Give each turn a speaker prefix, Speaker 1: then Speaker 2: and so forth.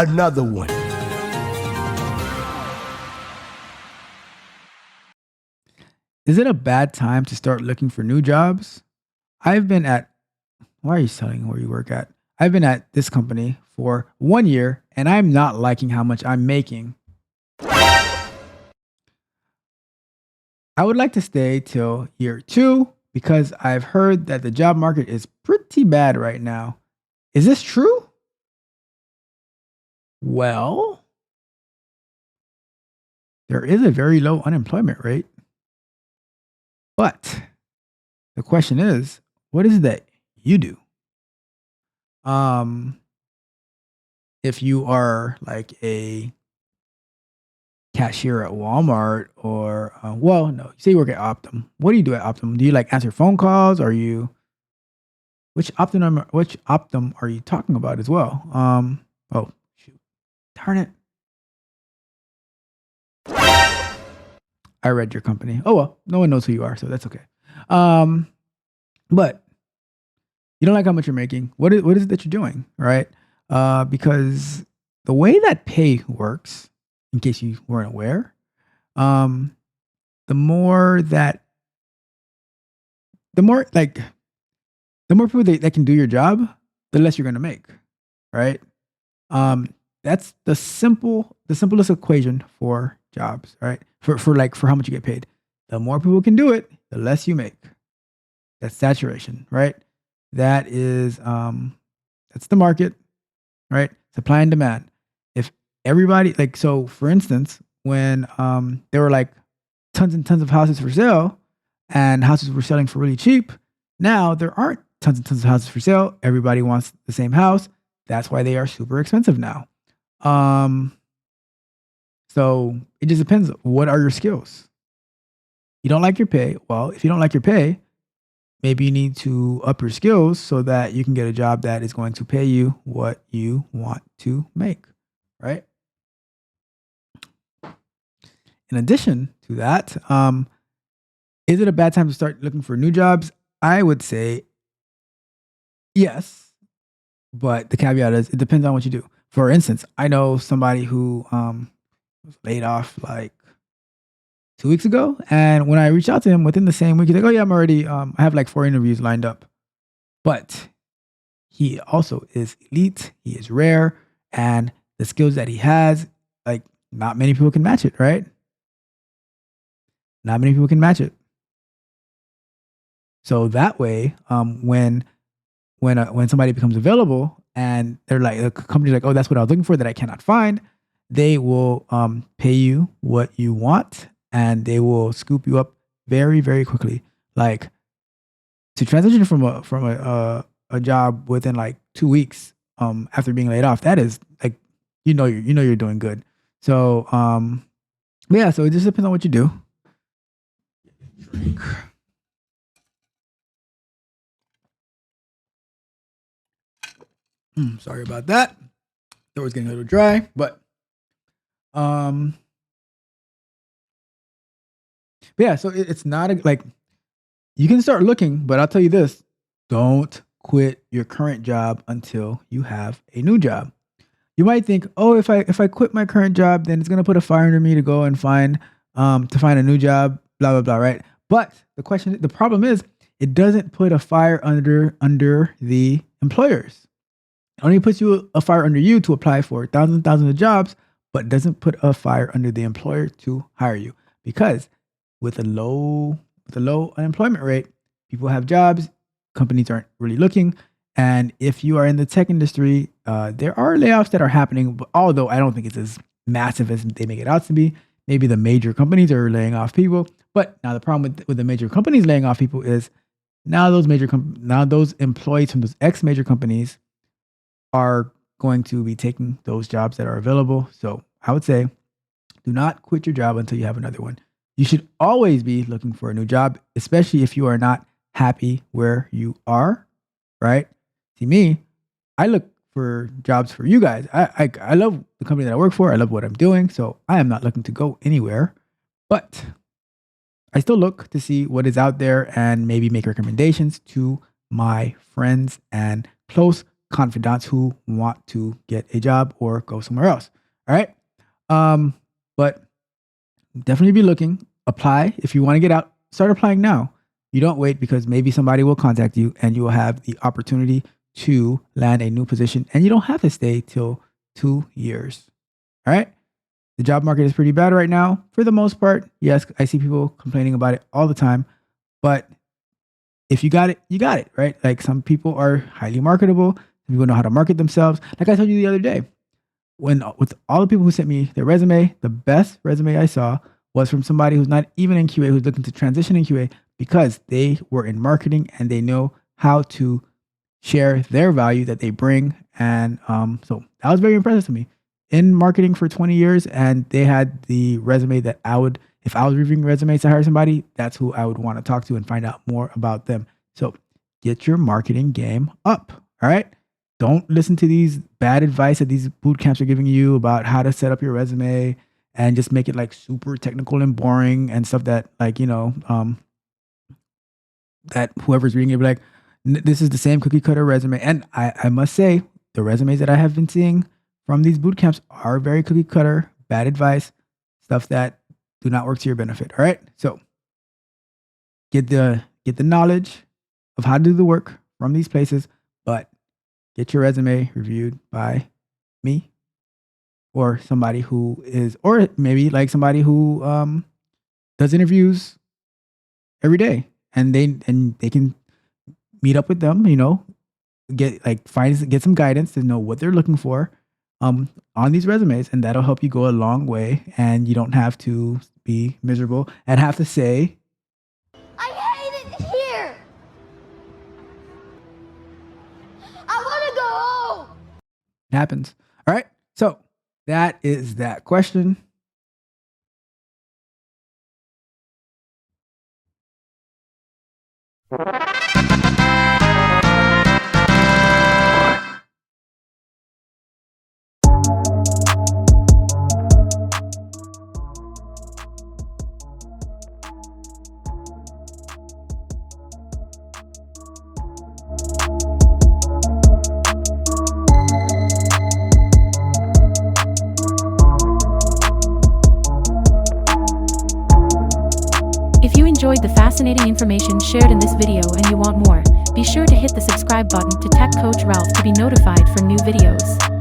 Speaker 1: another one.
Speaker 2: Is it a bad time to start looking for new jobs? I've been at, why are you telling where you work at? I've been at this company for 1 year and I'm not liking how much I'm making. I would like to stay till year 2 because I've heard that the job market is pretty bad right now. Is this true? Well, there is a very low unemployment rate. But the question is, what is it that you do? Um, if you are like a cashier at Walmart or well, no, you say you work at Optum. What do you do at Optum? Do you like answer phone calls? Are you which Optum are you talking about as well? Oh shoot. Darn it. I read your company. Oh well, no one knows who you are, so that's okay. Um, but you don't like how much you're making. What is it that you're doing, right? Because the way that pay works, in case you weren't aware, um, the more that the more like the more people that can do your job, the less you're gonna make, right? That's the simplest equation for jobs, right? For how much you get paid. The more people can do it, the less you make. That's saturation, right? That is that's the market, right? Supply and demand. If everybody like so for instance, when there were like tons and tons of houses for sale and houses were selling for really cheap, now there aren't tons and tons of houses for sale. Everybody wants the same house. That's why they are super expensive now. Um so it just depends. What are your skills? You don't like your pay. Well, if you don't like your pay, maybe you need to up your skills so that you can get a job that is going to pay you what you want to make, right? In addition to that, is it a bad time to start looking for new jobs? I would say yes, but the caveat is it depends on what you do. For instance, I know somebody who was laid off like 2 weeks ago, and when I reached out to him within the same week, he's like, "Oh yeah, I'm already. I have like 4 interviews lined up." But he also is elite. He is rare, and the skills that he has, like not many people can match it, right? Not many people can match it. So that way, when somebody becomes available and they're like a company's like, oh, that's what I was looking for that I cannot find, they will pay you what you want and they will scoop you up very very quickly. Like to transition from a job within like 2 weeks after being laid off, that is like you're doing good. So yeah, so it just depends on what you do. Drink. Sorry about that. Throat was getting a little dry, um, but yeah. So it's not like you can start looking, but I'll tell you this: don't quit your current job until you have a new job. You might think, oh, if I quit my current job, then it's gonna put a fire under me to go and find a new job, blah blah blah, right? But the problem is, it doesn't put a fire under the employers. It only puts a fire under you to apply for thousands and thousands of jobs, but doesn't put a fire under the employer to hire you. Because with a low unemployment rate, people have jobs, companies aren't really looking. And if you are in the tech industry, there are layoffs that are happening, but although I don't think it's as massive as they make it out to be. Maybe the major companies are laying off people. But now the problem with the major companies laying off people is now those employees from those ex major companies are going to be taking those jobs that are available. So I would say do not quit your job until you have another one. You should always be looking for a new job, especially if you are not happy where you are, right? See me, I look for jobs for you guys. I love the company that I work for. I love what I'm doing. So I am not looking to go anywhere, but I still look to see what is out there and maybe make recommendations to my friends and close confidants who want to get a job or go somewhere else. All right. But definitely be looking, apply. If you want to get out, start applying now. You don't wait, because maybe somebody will contact you and you will have the opportunity to land a new position, and you don't have to stay till 2 years. All right. The job market is pretty bad right now for the most part. Yes, I see people complaining about it all the time, but if you got it, you got it, right? Like, some people are highly marketable. Some people know how to market themselves. Like I told you the other day, with all the people who sent me their resume, the best resume I saw was from somebody who's not even in QA, who's looking to transition in QA, because they were in marketing and they know how to share their value that they bring. And so that was very impressive to me. In marketing for 20 years, and they had the resume that I would, if I was reviewing resumes to hire somebody, that's who I would want to talk to and find out more about them. So get your marketing game up. All right. Don't listen to these bad advice that these boot camps are giving you about how to set up your resume and just make it like super technical and boring and stuff that, like, that whoever's reading it be like, this is the same cookie cutter resume. And I must say, the resumes that I have been seeing from these boot camps are very cookie cutter, bad advice, stuff that do not work to your benefit. All right. So get the knowledge of how to do the work from these places, but get your resume reviewed by me or somebody who is, or maybe like somebody who does interviews every day, and they can meet up with them, get some guidance to know what they're looking for on these resumes, and that'll help you go a long way, and you don't have to be miserable and have to say,
Speaker 1: I hate it here. I want to go home.
Speaker 2: it happens. All right. So that is that question.
Speaker 3: If you enjoyed the fascinating information shared in this video and you want more, be sure to hit the subscribe button to Tech Coach Ralph to be notified for new videos.